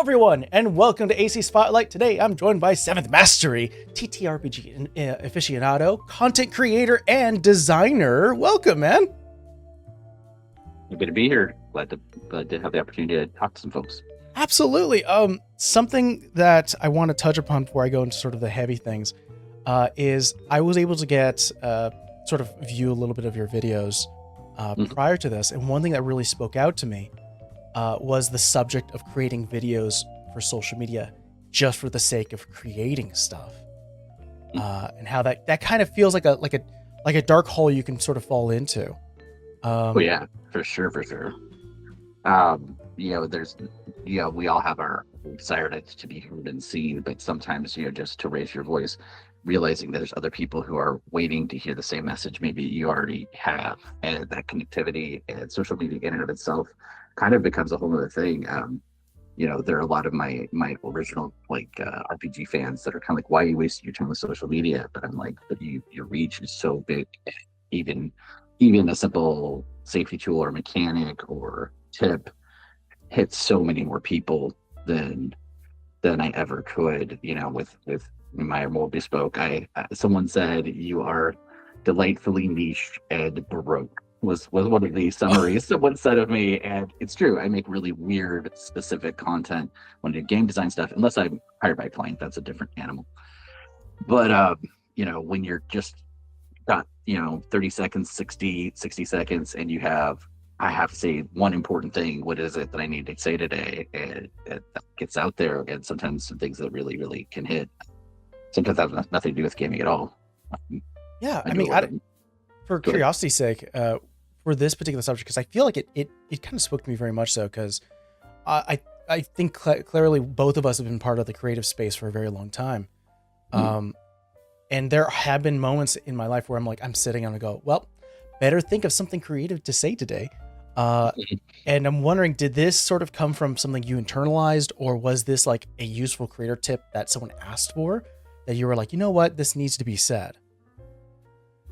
everyone, and welcome to AC Spotlight. Today, I'm joined by 7th Mastery, TTRPG aficionado, content creator, and designer. Welcome, man. Good to be here. Glad to have the opportunity to talk to some folks. Absolutely. Something that I want to touch upon before I go into sort of the heavy things is I was able to get sort of view a little bit of your videos prior to this, and one thing that really spoke out to me was the subject of creating videos for social media just for the sake of creating stuff, and how that kind of feels like a dark hole you can sort of fall into. Oh yeah, for sure. We all have our desire to be heard and seen, but sometimes, just to raise your voice, realizing that there's other people who are waiting to hear the same message maybe you already have, and that connectivity and social media in and of itself kind of becomes a whole other thing. There are a lot of my original RPG fans that are kind of like, why are you wasting your time with social media? But I'm like, but your reach is so big. Even a simple safety tool or mechanic or tip hits so many more people than I ever could, with my more bespoke. Someone said you are delightfully niche and baroque was one of the summaries someone said of me, and it's true. I make really weird specific content when I do game design stuff, unless I'm hired by a client. That's a different animal. But when you're just got 30 seconds, 60 seconds, and I have to say one important thing. What is it that I need to say today? And that gets out there, and sometimes some things that really, really can hit. Sometimes that has nothing to do with gaming at all. Yeah, I mean, for curiosity's sake, for this particular subject, because I feel like it kind of spoke to me very much so, because I think clearly both of us have been part of the creative space for a very long time. And there have been moments in my life where I'm sitting and I go, well, better think of something creative to say today. And I'm wondering, did this sort of come from something you internalized, or was this like a useful creator tip that someone asked for that you were like, you know what, this needs to be said?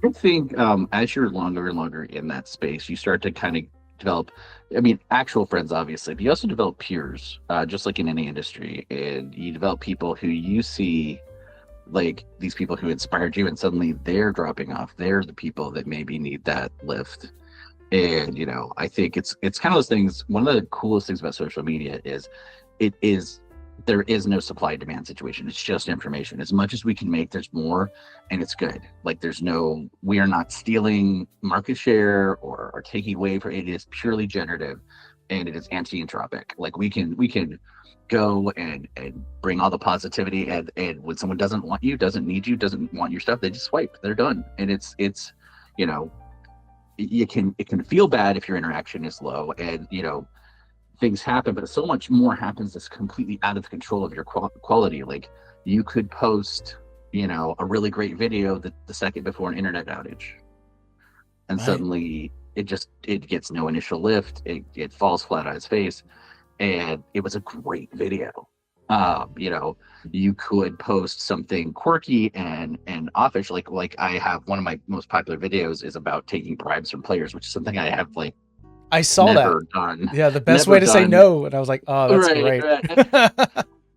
I think as you're longer and longer in that space, you start to kind of develop, actual friends, obviously, but you also develop peers, just like in any industry. And you develop people who you see like these people who inspired you, and suddenly they're dropping off. They're the people that maybe need that lift. And I think it's kind of those things. One of the coolest things about social media is there is no supply demand situation. It's just information. As much as we can make, there's more, and it's good. Like we are not stealing market share or taking away from it. It is purely generative, and it is anti-entropic. Like we can go and bring all the positivity, and when someone doesn't want you, doesn't need you, doesn't want your stuff, they just swipe. They're done. And it can feel bad if your interaction is low, and things happen, but so much more happens that's completely out of the control of your quality. Like you could post a really great video the second before an internet outage, and Right. Suddenly it gets no initial lift. It falls flat on its face, and it was a great video. You could post something quirky and offish, like I have one of my most popular videos is about taking bribes from players, which is something I have I saw never that. done. Yeah, the best Never way to say done. no. And I was like, oh, that's Right. great.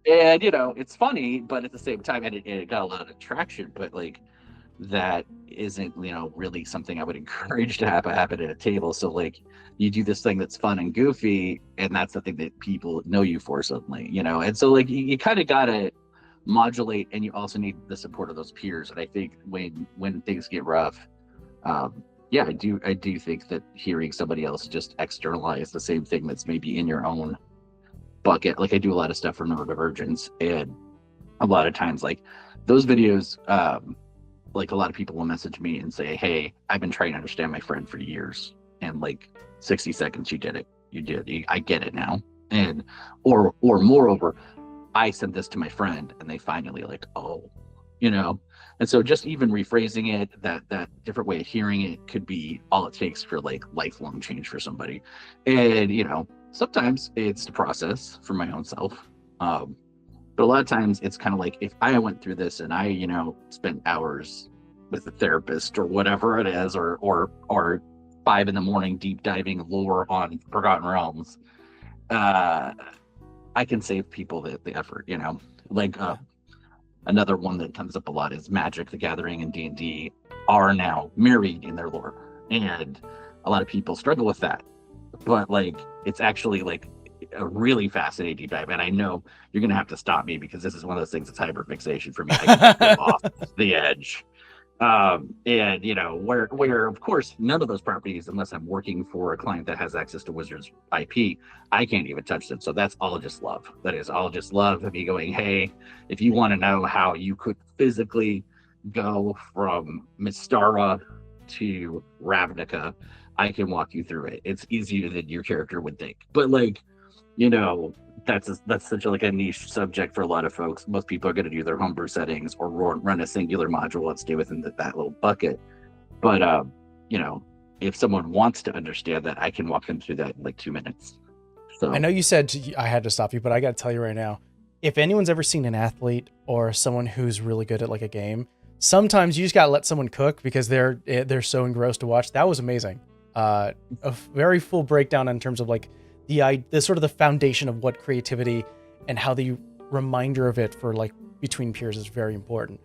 And it's funny, but at the same time, and it got a lot of traction, but that isn't really something I would encourage to happen at a table. So you do this thing that's fun and goofy, and that's the thing that people know you for suddenly, and so you kind of gotta modulate, and you also need the support of those peers. And I think when things get rough, yeah, I do think that hearing somebody else just externalize the same thing that's maybe in your own bucket. Like I do a lot of stuff for neurodivergence, and a lot of times those videos, a lot of people will message me and say, hey, I've been trying to understand my friend for years, and 60 seconds you did it. I get it now. And or moreover, I sent this to my friend and they finally oh, and so just even rephrasing it, that different way of hearing it could be all it takes for lifelong change for somebody. And sometimes it's the process for my own self, but a lot of times it's kind of like, if I went through this and I spent hours with a therapist or whatever it is, or 5 a.m. deep diving lore on Forgotten Realms, I can save people the effort, like another one that comes up a lot is Magic the Gathering and D&D are now married in their lore, and a lot of people struggle with that, but like it's actually like a really fascinating deep dive. And I know you're gonna have to stop me because this is one of those things that's hyperfixation for me. I can just go off the edge. And where of course none of those properties, unless I'm working for a client that has access to Wizards IP, I can't even touch them. So that's all just love. That is all just love of me going, hey, if you want to know how you could physically go from Mystara to Ravnica, I can walk you through it. It's easier than your character would think. But like, you know, that's such like a niche subject for a lot of folks. Most people are going to do their homebrew settings or run a singular module and stay within that little bucket. But if someone wants to understand that, I can walk them through that in like 2 minutes. So I know you said I had to stop you, but I got to tell you right now, if anyone's ever seen an athlete or someone who's really good at like a game, sometimes you just got to let someone cook because they're so engrossed to watch. That was amazing. A very full breakdown in terms of like the sort of the foundation of what creativity and how the reminder of it for like between peers is very important.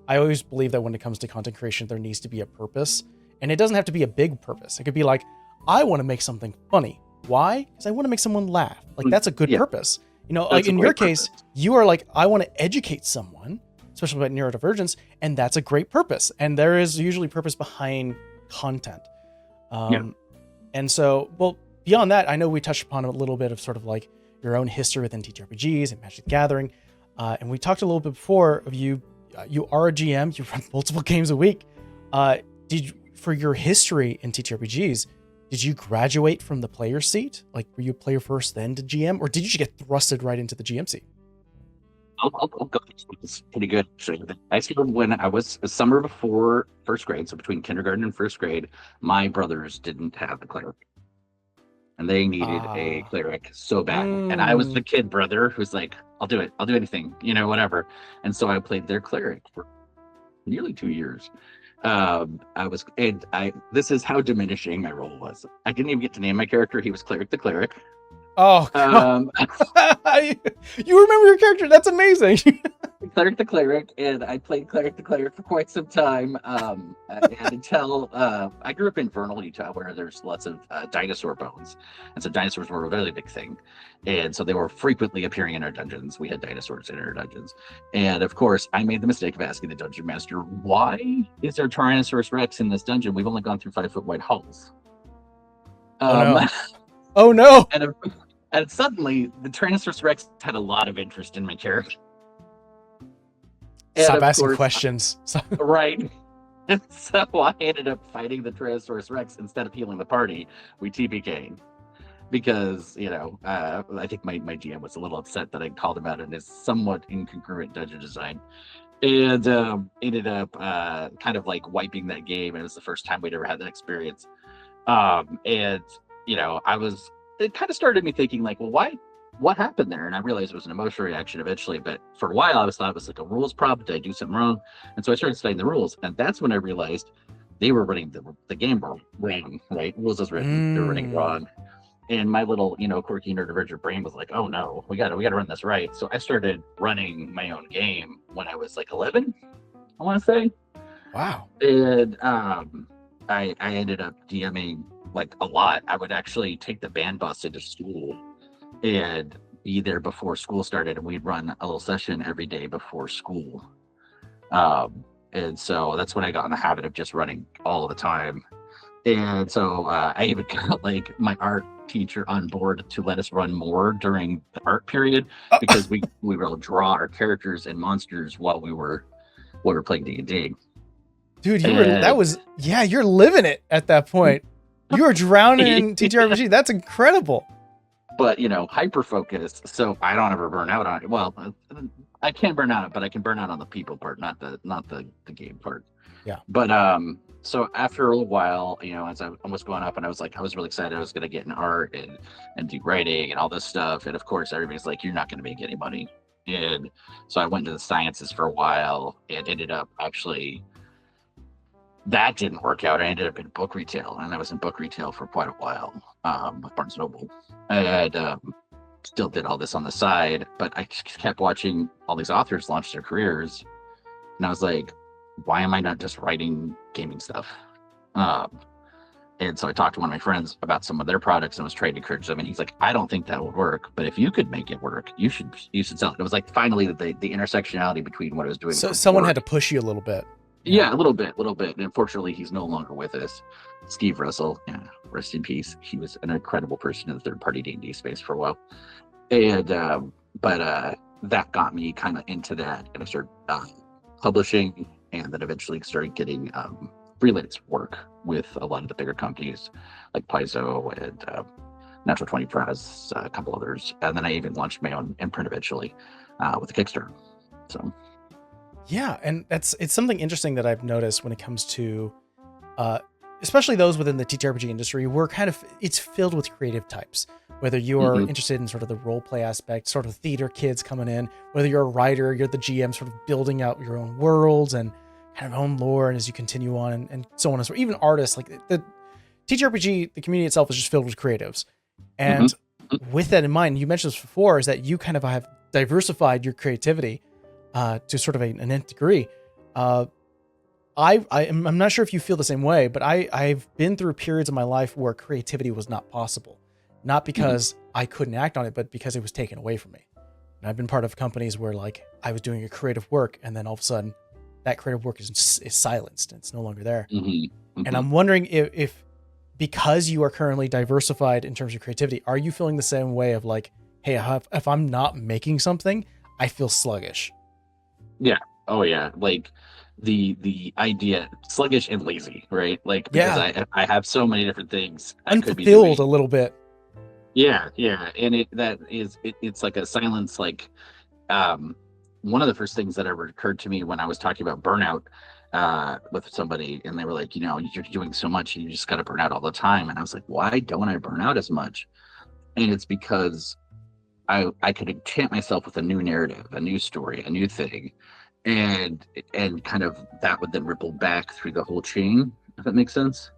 I always believe that when it comes to content creation, there needs to be a purpose, and it doesn't have to be a big purpose. It could be like, I want to make something funny. Why? Because I want to make someone laugh. Like that's a good purpose. Like in your case, you are like, I want to educate someone, especially about neurodivergence, and that's a great purpose. And there is usually purpose behind content. And so, well, beyond that, I know we touched upon a little bit of sort of like your own history within TTRPGs and Magic the Gathering. And we talked a little bit before of you are a GM, you run multiple games a week. For your history in TTRPGs, did you graduate from the player seat? Like, were you a player first, then to GM, or did you just get thrusted right into the GM seat? I'll go. It's pretty good. I started when I was a summer before first grade, so between kindergarten and first grade. My brothers didn't have the cleric, and they needed a cleric so bad. And I was the kid brother who's like, I'll do it. I'll do anything, whatever. And so I played their cleric for nearly 2 years. This is how diminishing my role was. I didn't even get to name my character. He was Cleric the Cleric. Oh, you remember your character? That's amazing. Cleric the Cleric, and I played Cleric the Cleric for quite some time. Until I grew up in Vernal, Utah, where there's lots of dinosaur bones, and so dinosaurs were a really big thing, and so they were frequently appearing in our dungeons. We had dinosaurs in our dungeons, and of course, I made the mistake of asking the dungeon master, "Why is there Tyrannosaurus Rex in this dungeon? We've only gone through 5-foot wide halls." Oh no! Oh no! And suddenly, the Tyrannosaurus Rex had a lot of interest in my character. Stop asking questions. Right. And so I ended up fighting the Tyrannosaurus Rex instead of healing the party. We TPK'd because, I think my GM was a little upset that I called him out on his somewhat incongruent dungeon design. And ended up kind of like wiping that game. And it was the first time we'd ever had that experience. It kind of started me thinking like, well, what happened there? And I realized it was an emotional reaction eventually, but for a while I thought it was like a rules problem. Did I do something wrong? And so I started studying the rules, and that's when I realized they were running the game wrong, right? Rules as written, they're running wrong. And my little, quirky neurodivergent brain was like, oh no, we gotta run this right. So I started running my own game when I was like 11, I want to say. Wow. And I ended up DMing like a lot. I would actually take the band bus into school and be there before school started, and we'd run a little session every day before school. And so that's when I got in the habit of just running all the time. And so I even got like my art teacher on board to let us run more during the art period, because we were able to draw our characters and monsters while we were playing D&D. Dude, you're living it at that point. You were drowning in TTRPG. That's incredible. But hyper focused, so I don't ever burn out on it. Well, I can burn out, but I can burn out on the people part, not the game part. Yeah. But so after a little while, as I was going up, and I was really excited I was going to get in art and do writing and all this stuff, and of course everybody's like, you're not going to make any money. And so I went into the sciences for a while and ended up actually. That didn't work out. I ended up in book retail, and I was in book retail for quite a while, with Barnes & Noble. And still did all this on the side, but I kept watching all these authors launch their careers, and I was like, why am I not just writing gaming stuff? Um, and so I talked to one of my friends about some of their products and was trying to encourage them. And he's like, I don't think that would work, but if you could make it work, you should sell it. It was like finally the intersectionality between what I was doing. So someone had to push you a little bit. Yeah, a little bit. And unfortunately, he's no longer with us. Steve Russell, yeah, rest in peace. He was an incredible person in the third-party D&D space for a while. And but that got me kind of into that, and I started publishing, and then eventually started getting freelance work with a lot of the bigger companies like Paizo and Natural 20 Press, a couple others, and then I even launched my own imprint eventually with a Kickstarter. So yeah, and it's something interesting that I've noticed when it comes to especially those within the TTRPG industry. It's filled with creative types, whether you're interested in sort of the role play aspect, sort of theater kids coming in, whether you're a writer, you're the GM, sort of building out your own worlds and kind of own lore, and as you continue on and so on and so forth. Even artists, like the TTRPG, the community itself is just filled with creatives. And with that in mind, you mentioned this before, is that you kind of have diversified your creativity to sort of an nth degree. I'm not sure if you feel the same way, but I've been through periods of my life where creativity was not possible, not because I couldn't act on it, but because it was taken away from me. And I've been part of companies where like I was doing a creative work, and then all of a sudden that creative work is silenced and it's no longer there. And I'm wondering if because you are currently diversified in terms of creativity, are you feeling the same way of like, hey, if I'm not making something, I feel sluggish? Yeah. Oh yeah. Like the idea, sluggish and lazy, right? Like, because I have so many different things I could be doing. Unfulfilled a little bit. Yeah. And it's like a silence, like one of the first things that ever occurred to me when I was talking about burnout with somebody, and they were like, you're doing so much and you just got to burn out all the time. And I was like, why don't I burn out as much? And it's because I could enchant myself with a new narrative, a new story, a new thing, and kind of that would then ripple back through the whole chain, if that makes sense.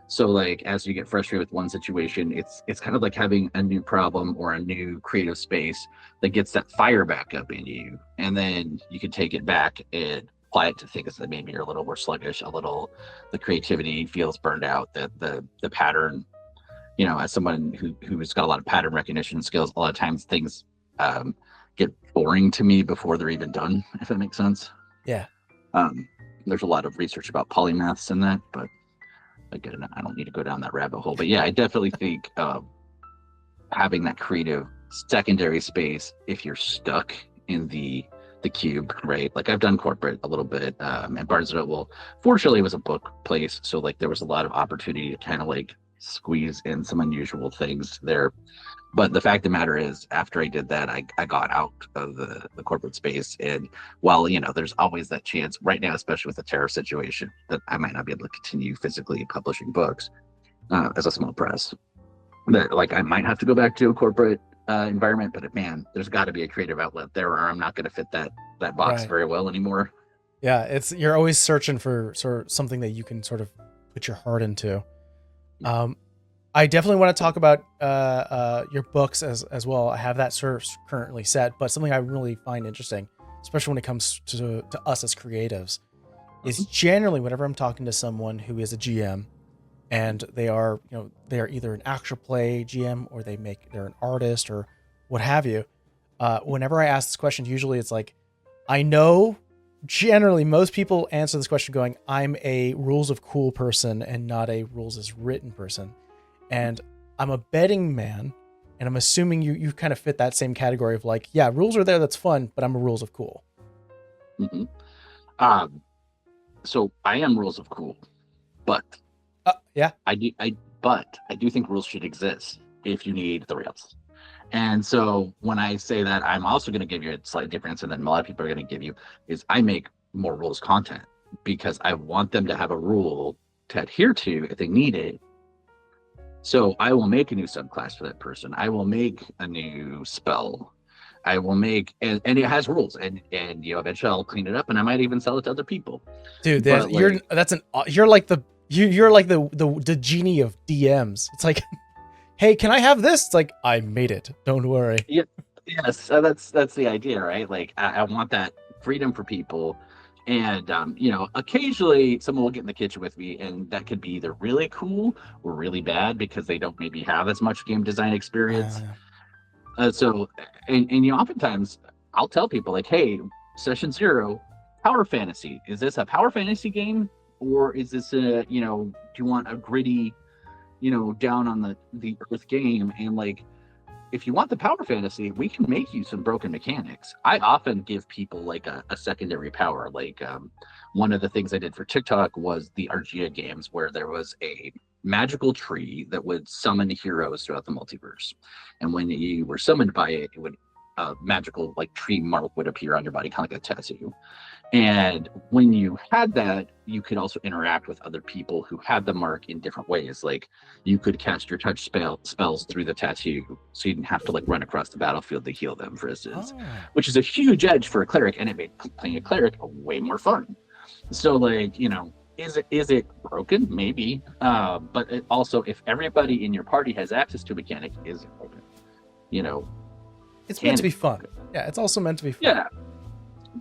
So like as you get frustrated with one situation, it's kind of like having a new problem or a new creative space that gets that fire back up in you, and then you can take it back and apply it to things that maybe you're a little more sluggish, the creativity feels burned out, that the pattern, as someone who's got a lot of pattern recognition skills, a lot of times things get boring to me before they're even done, if that makes sense. Yeah. There's a lot of research about polymaths in that, but again, I don't need to go down that rabbit hole. But yeah, I definitely think having that creative secondary space, if you're stuck in the cube, right? Like I've done corporate a little bit, and Barnes & Noble, fortunately it was a book place, so like there was a lot of opportunity to kind of like squeeze in some unusual things there. But the fact of the matter is, after I did that, I got out of the corporate space. And while, there's always that chance right now, especially with the tariff situation, that I might not be able to continue physically publishing books as a small press, that like I might have to go back to a corporate environment. But man, there's got to be a creative outlet there, or I'm not going to fit that box very well anymore. Yeah, you're always searching for sort of something that you can sort of put your heart into. I definitely want to talk about your books as well. I have that sort of currently set, but something I really find interesting, especially when it comes to us as creatives, is generally whenever I'm talking to someone who is a GM, and they are either an actual play GM or they're an artist or what have you. Whenever I ask this question, usually it's like, I know generally most people answer this question going, I'm a rules of cool person and not a rules as written person. And I'm a betting man, and I'm assuming you kind of fit that same category of like, yeah, rules are there, that's fun, but I'm a rules of cool. So I am rules of cool, but yeah, I do think rules should exist if you need the rails. And so when I say that, I'm also going to give you a slight difference, and then a lot of people are going to give you, is I make more rules content because I want them to have a rule to adhere to if they need it. So I will make a new subclass for that person. I will make a new spell. I will make, and it has rules, and eventually I'll clean it up, and I might even sell it to other people. Dude, you're like the genie of DMs. It's like hey, can I have this? It's like, I made it. Don't worry. Yeah, yes, that's the idea, right? Like I want that freedom for people, and occasionally someone will get in the kitchen with me, and that could be either really cool or really bad because they don't maybe have as much game design experience. Uh, So, oftentimes I'll tell people like, "Hey, session zero, power fantasy. Is this a power fantasy game, or is this do you want a gritty, down on the earth game?" And like, if you want the power fantasy, we can make you some broken mechanics. I often give people like a secondary power. Like one of the things I did for TikTok was the Argia games, where there was a magical tree that would summon heroes throughout the multiverse, and when you were summoned by it, it would a magical like tree mark would appear on your body, kind of like a tattoo. And when you had that, you could also interact with other people who had the mark in different ways. Like you could cast your touch spells through the tattoo, so you didn't have to like run across the battlefield to heal them, for instance, oh. which is a huge edge for a cleric, and it made playing a cleric way more fun. So like, is it broken? Maybe. But it also, if everybody in your party has access to a mechanic, is it broken? You know, It's meant to be fun. Yeah, it's also meant to be fun. Yeah.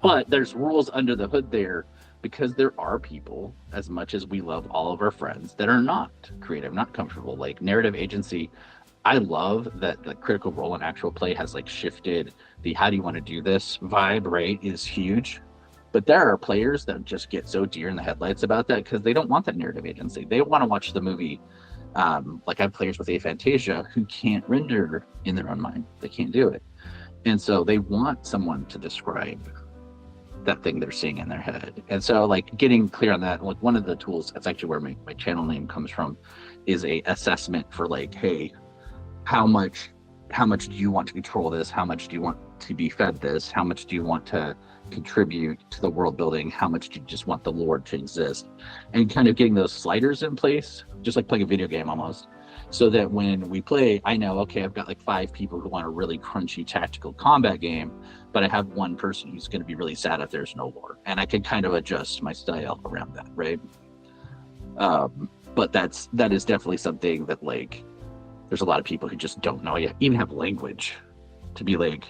But there's rules under the hood there, because there are people, as much as we love all of our friends, that are not creative, not comfortable. Like narrative agency, I love that the Critical Role in actual play has like shifted the how do you want to do this vibe, right, is huge. But there are players that just get so deer in the headlights about that because they don't want that narrative agency. They want to watch the movie. Like I have players with aphantasia who can't render in their own mind. They can't do it. And so they want someone to describe that thing they're seeing in their head. And so like getting clear on that, like one of the tools, that's actually where my channel name comes from, is a assessment for like, hey, how much do you want to control this? How much do you want to be fed this? How much do you want to contribute to the world building? How much do you just want the lore to exist? And kind of getting those sliders in place, just like playing a video game almost, so that when we play, I know, okay, I've got like 5 people who want a really crunchy tactical combat game, but I have one person who's going to be really sad if there's no lore, and I can kind of adjust my style around that, right? But that is definitely something that like there's a lot of people who just don't know yet, even have language to be like,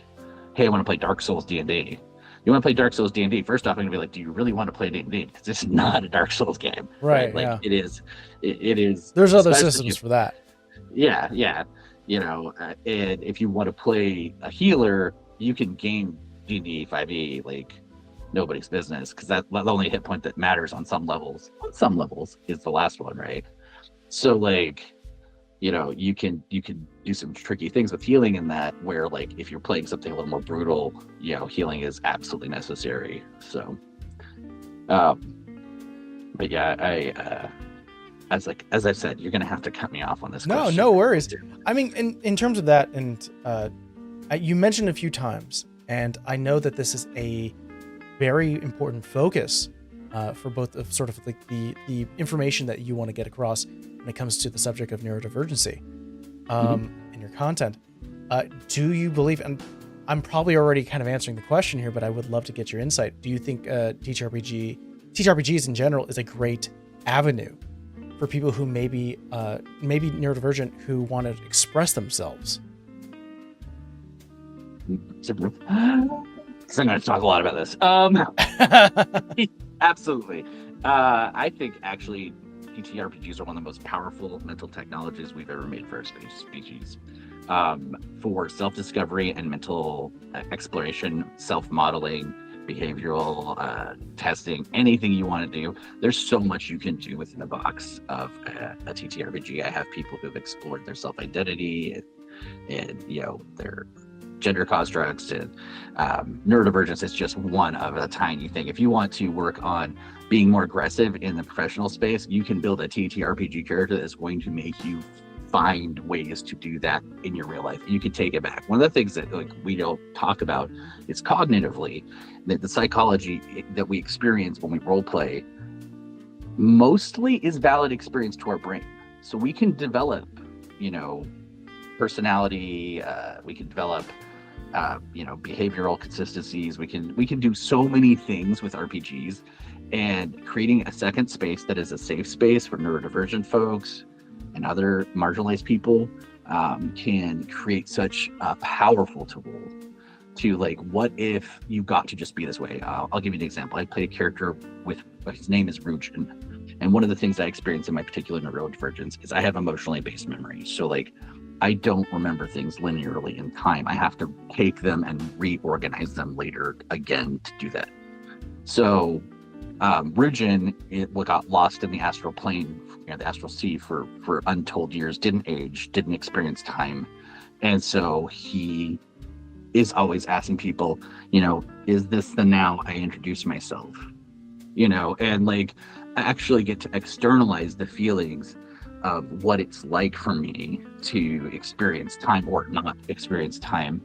hey, I want to play Dark Souls D&D. You want to play Dark Souls D&D? First off, I'm gonna be like, do you really want to play D&D? Because it's not a Dark Souls game, Right. Like yeah. it is. It is. There's other systems for that. Yeah. And if you want to play a healer, you can game D&D 5e like nobody's business, because that the only hit point that matters on some levels is the last one, right? So like, you can do some tricky things with healing in that, where like if you're playing something a little more brutal, healing is absolutely necessary. So but yeah, I as I said, you're gonna have to cut me off on this question. No worries. I mean, in terms of that, and you mentioned a few times, and I know that this is a very important focus for both of sort of like the information that you want to get across when it comes to the subject of neurodivergency in your content. Do you believe, and I'm probably already kind of answering the question here, but I would love to get your insight. Do you think TTRPGs in general is a great avenue for people who maybe neurodivergent who want to express themselves? So I'm going to talk a lot about this. Absolutely. I think actually TTRPGs are one of the most powerful mental technologies we've ever made for our species. For self-discovery and mental exploration, self-modeling, behavioral testing, anything you want to do. There's so much you can do within the box of a TTRPG. I have people who've explored their self-identity and their gender constructs, and neurodivergence is just one of a tiny thing. If you want to work on being more aggressive in the professional space, you can build a TTRPG character that's going to make you find ways to do that in your real life. You can take it back. One of the things that like we don't talk about is cognitively, that the psychology that we experience when we role play mostly is valid experience to our brain. So we can develop, personality, we can develop behavioral consistencies. We can do so many things with RPGs, and creating a second space that is a safe space for neurodivergent folks and other marginalized people can create such a powerful tool to like, what if you got to just be this way? I'll give you an example. I play a character with, his name is Rujin, and one of the things I experience in my particular neurodivergence is I have emotionally based memory. So like, I don't remember things linearly in time. I have to take them and reorganize them later again to do that. So Rujin, it got lost in the astral plane, the astral sea for untold years, didn't age, didn't experience time. And so he is always asking people, is this the now I introduce myself? And like, I actually get to externalize the feelings of what it's like for me to experience time or not experience time,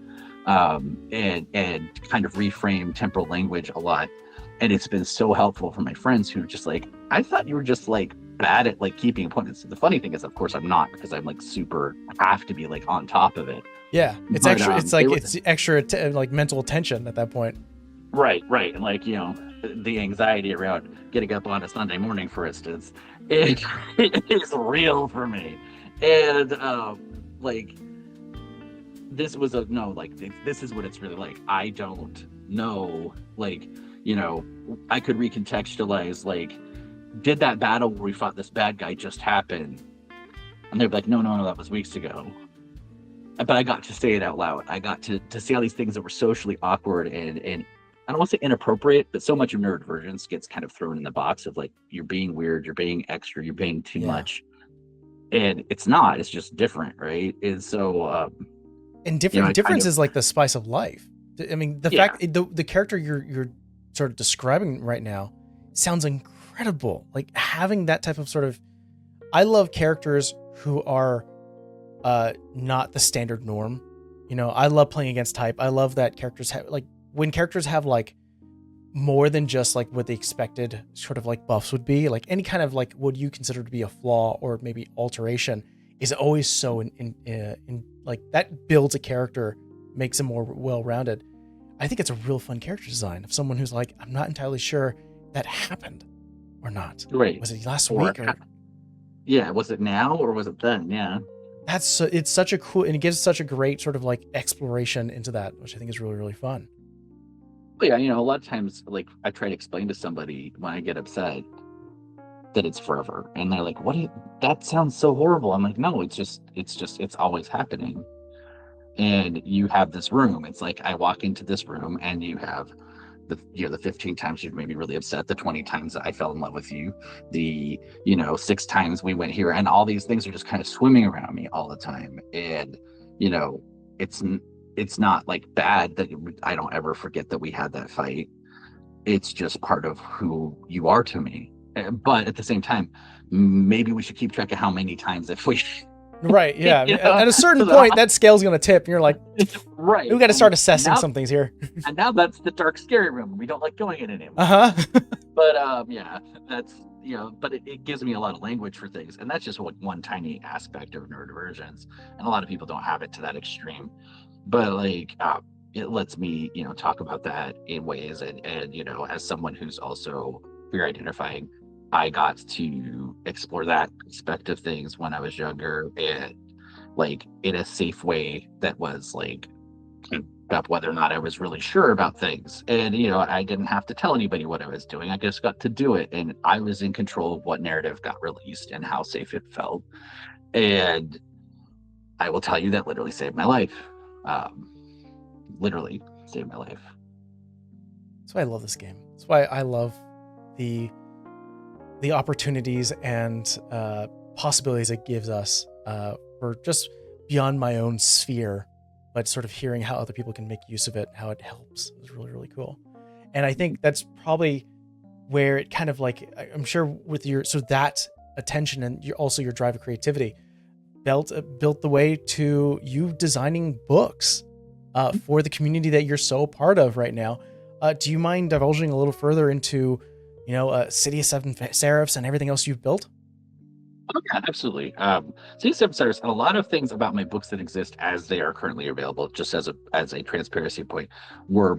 and kind of reframe temporal language a lot. And it's been so helpful for my friends who are just like, I thought you were just like bad at like keeping appointments. The funny thing is, of course, I'm not, because I'm like super have to be like on top of it. Yeah, it's But, extra. It's like it's extra like mental attention at that point. Right. And like, the anxiety around getting up on a Sunday morning, for instance, it is real for me. And like, this was a no, like, this is what it's really like. I don't know, like, I could recontextualize, like, did that battle where we fought this bad guy just happen? And they'd be like, no, that was weeks ago. But I got to say it out loud. I got to say all these things that were socially awkward and I don't want to say inappropriate, but so much of neurodivergence gets kind of thrown in the box of like, you're being weird, you're being extra, you're being too much. And it's not, it's just different, right? And so and difference is like the spice of life. I mean, the fact the character you're sort of describing right now sounds incredible. Like having that type of sort of, I love characters who are not the standard norm. I love playing against type. I love that characters have like, when characters have like more than just like what the expected sort of like buffs would be, like any kind of like what you consider to be a flaw or maybe alteration is always so in like that builds a character, makes them more well-rounded. I think it's a real fun character design of someone who's like, I'm not entirely sure that happened or not. Right. Was it last week or? Yeah. Was it now or was it then? Yeah. It's such a cool, and it gives such a great sort of like exploration into that, which I think is really, really fun. Yeah, a lot of times, like, I try to explain to somebody when I get upset that it's forever, and they're like, that sounds so horrible. I'm like, no, it's always happening. And you have this room. It's like I walk into this room and you have the 15 times you've made me really upset, the 20 times that I fell in love with you, the 6 times we went here, and all these things are just kind of swimming around me all the time. And it's not like bad that I don't ever forget that we had that fight. It's just part of who you are to me. But at the same time, maybe we should keep track of how many times if we right. Yeah. At a certain point, that scale's going to tip and you're like, right. We got to start assessing some things here. And now that's the dark, scary room. We don't like going in it anymore. But yeah, that's, but it gives me a lot of language for things. And that's just one tiny aspect of neurodivergence. And a lot of people don't have it to that extreme. But like, it lets me, talk about that in ways. And as someone who's also queer identifying, I got to explore that aspect of things when I was younger, and like in a safe way that was like about whether or not I was really sure about things. And, I didn't have to tell anybody what I was doing. I just got to do it. And I was in control of what narrative got released and how safe it felt. And I will tell you that literally saved my life. Literally saved my life. That's why I love this game. That's why I love the opportunities and possibilities it gives us for just beyond my own sphere, but sort of hearing how other people can make use of it, how it helps is really, really cool. And I think that's probably where it kind of like, I'm sure with that attention and also your drive of creativity built the way to you designing books for the community that you're so part of right now. Do you mind divulging a little further into City of Seven Seraphs and everything else you've built? Oh, yeah, absolutely. City of Seven Seraphs, and a lot of things about my books that exist as they are currently available, just as a transparency point, were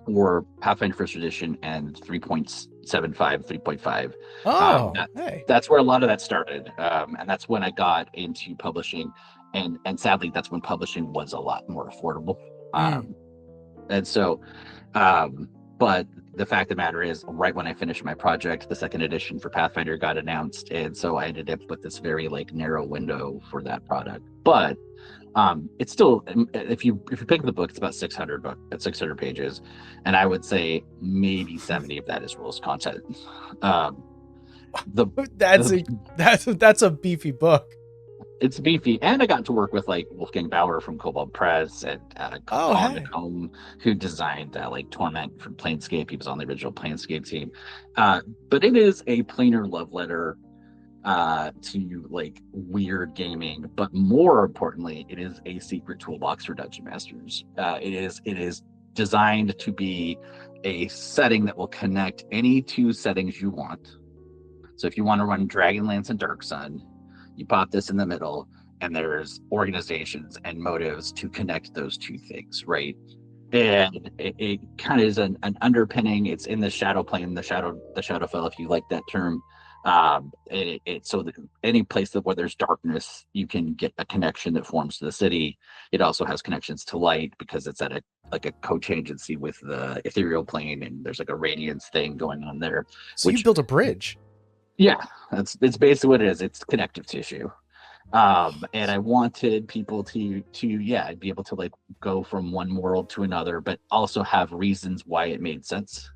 for Pathfinder First Edition and 3.75, 3.5. Oh, hey. That's where a lot of that started, and that's when I got into publishing, and sadly, that's when publishing was a lot more affordable. And so, but the fact of the matter is, right when I finished my project, the second edition for Pathfinder got announced, and so I ended up with this very like narrow window for that product. But it's still, if you pick the book, it's about 600 pages, and I would say maybe 70 of that is rules content. That's a beefy book. It's beefy, and I got to work with like Wolfgang Bauer from Cobalt Press and Colin McComb, who designed like Torment from Planescape. He was on the original Planescape team. But it is a plainer love letter to like weird gaming, but more importantly, it is a secret toolbox for dungeon masters. It is designed to be a setting that will connect any two settings you want. So if you want to run Dragonlance and Dark Sun, you pop this in the middle, and there's organizations and motives to connect those two things, right? And it kind of is an underpinning. It's in the shadow plane, the Shadowfell, if you like that term. So that any place where there's darkness, you can get a connection that forms to the city. It also has connections to light because it's at a co-tangency with the ethereal plane, and there's like a radiance thing going on there. So you built a bridge. Yeah, it's basically what it is. It's connective tissue. And I wanted people to be able to like go from one world to another, but also have reasons why it made sense.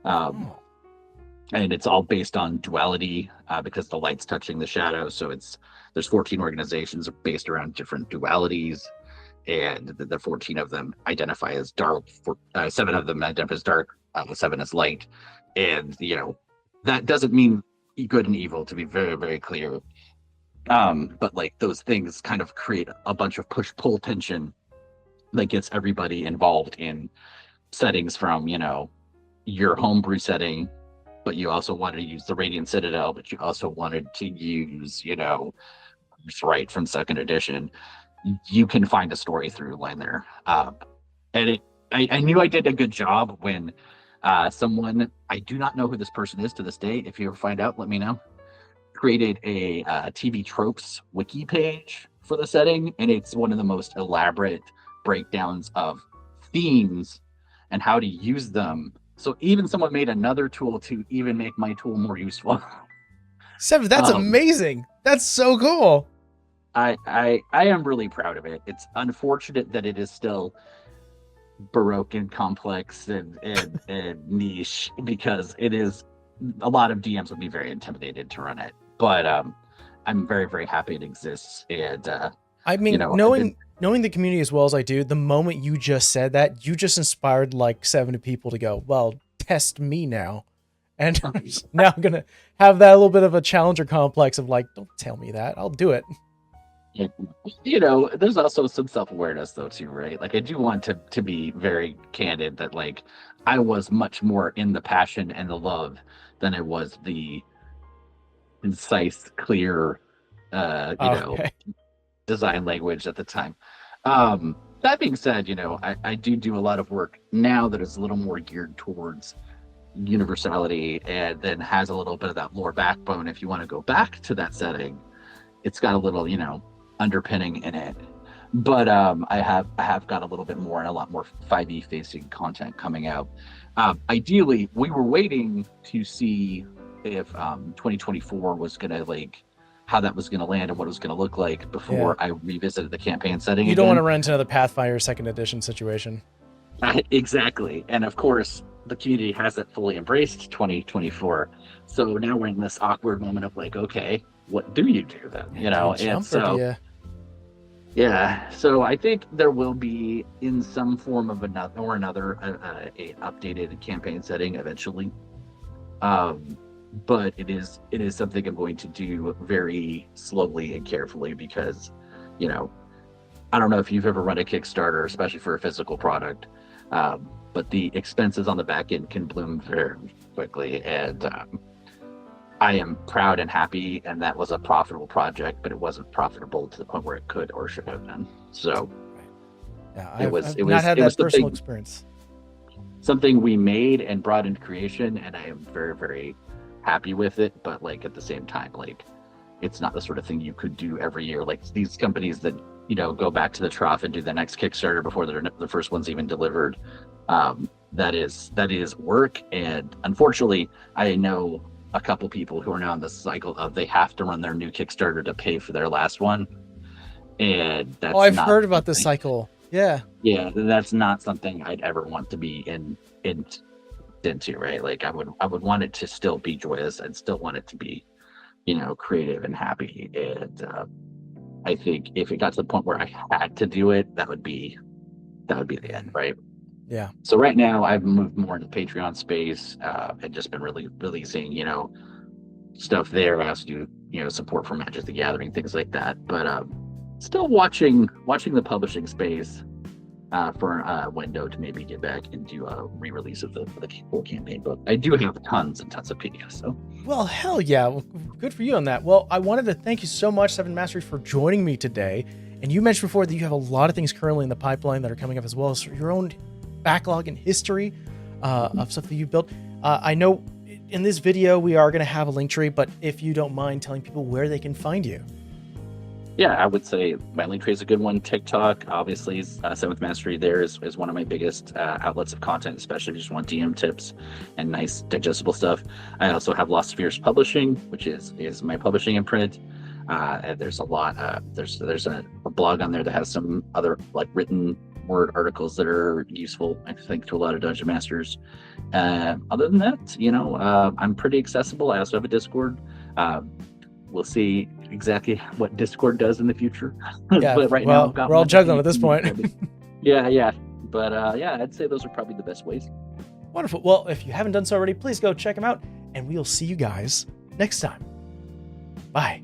And it's all based on duality, because the light's touching the shadow. So there's 14 organizations based around different dualities, and the 14 of them identify as dark. 7 of them identify as dark, 7 as light, and that doesn't mean good and evil, to be very, very clear. But like those things kind of create a bunch of push-pull tension that gets everybody involved in settings from, your homebrew setting, but you also wanted to use the Radiant Citadel, but you also wanted to use, Birthright from second edition. You can find a story through line there. And I knew I did a good job when someone, I do not know who this person is to this day. If you ever find out, let me know. Created a TV tropes wiki page for the setting, and it's one of the most elaborate breakdowns of themes and how to use them. So even someone made another tool to even make my tool more useful. 7, that's amazing. That's so cool. I am really proud of it. It's unfortunate that it is still baroque and complex and niche, because it is, a lot of DMs would be very intimidated to run it, but I'm very, very happy it exists. And I mean, knowing the community as well as I do, the moment you just said that, you just inspired like 70 people to go, well, test me now. And now I'm gonna have that little bit of a challenger complex of like, don't tell me that, I'll do it. There's also some self-awareness though too, right? Like I do want to be very candid that like I was much more in the passion and the love than I was the concise, clear design language at the time. That being said, I do a lot of work now that is a little more geared towards universality, and then has a little bit of that lore backbone. If you want to go back to that setting, it's got a little underpinning in it. But I have got a little bit more and a lot more 5e facing content coming out. Ideally, we were waiting to see if 2024 was gonna like how that was gonna land and what it was gonna look like before I revisited the campaign setting. You don't want to run into another Pathfinder second edition situation. Exactly. And of course the community hasn't fully embraced 2024, so now we're in this awkward moment of like, okay, what do you do then? And so so I think there will be in some form of another a updated campaign setting eventually, but it is something I'm going to do very slowly and carefully, because I don't know if you've ever run a Kickstarter, especially for a physical product, but the expenses on the back end can bloom very quickly, and I am proud and happy, and that was a profitable project, but it wasn't profitable to the point where it could or should have been. So yeah, I've not had that personal experience. something we made and brought into creation, and I am very, very happy with it. But like at the same time, like it's not the sort of thing you could do every year. Like these companies that go back to the trough and do the next Kickstarter before the first one's even delivered. That is work, and unfortunately, I know a couple people who are now in the cycle of they have to run their new Kickstarter to pay for their last one, and that's I've heard about this cycle. Yeah, that's not something I'd ever want to be into, right? Like I would want it to still be joyous. I'd still want it to be, creative and happy. And I think if it got to the point where I had to do it, that would be the end, right? Yeah. So right now I've moved more into Patreon space and just been really releasing, stuff there. I also do, support for Magic the Gathering, things like that. But still watching the publishing space for a window to maybe get back and do a re-release of the full campaign book. I do have tons and tons of PDFs. So. Well, hell yeah. Well, good for you on that. Well, I wanted to thank you so much, 7th Mastery, for joining me today. And you mentioned before that you have a lot of things currently in the pipeline that are coming up, as well as your own backlog and history of stuff that you built. I know in this video we are going to have a link tree, but if you don't mind telling people where they can find you. Yeah, I would say my link tree is a good one. TikTok, obviously, 7th Mastery there is one of my biggest outlets of content, especially if you just want DM tips and nice digestible stuff. I also have Lost Spheres Publishing, which is my publishing imprint. And there's a lot. There's a blog on there that has some other like written word articles that are useful, I think, to a lot of dungeon masters. Other than that, I'm pretty accessible. I also have a Discord. We'll see exactly what Discord does in the future. Yeah, but right now now, we're all juggling at this point. Yeah. But I'd say those are probably the best ways. Wonderful. Well, if you haven't done so already, please go check them out, and we'll see you guys next time. Bye.